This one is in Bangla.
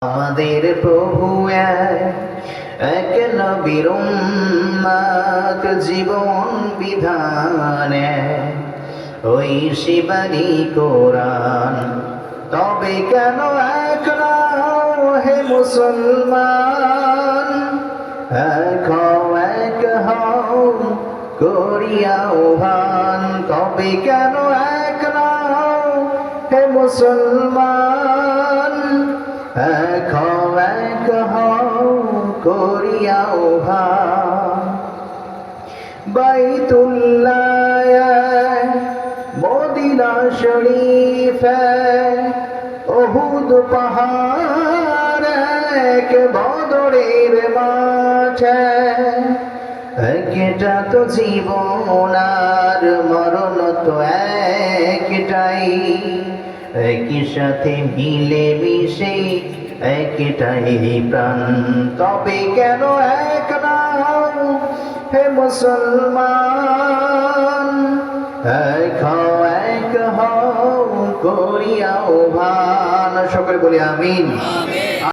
আমাদের প্রভু এক নবীর উম্মত, জীবন বিধানে ওই শিবানী কোরআন। তবে কেন এক নাও হে মুসলমান, এক হও করিয়া আহ্বান। তবে কেন এক নাও হে মুসলমান, এক হও করিয়া আহ্বান। বাইতুল্লাহ মদিনা শরীফ উহুদ পাহাড় এক বদরের মাঠে। একটা তো জীবন আর মরণ তো একটাই, একই সাথে মিলে মিশে একটাই প্রাণ। তবে কেন এক নাও হে মুসলমান, এক হও করিয়া আহ্বান। সকলে বলি আমিন।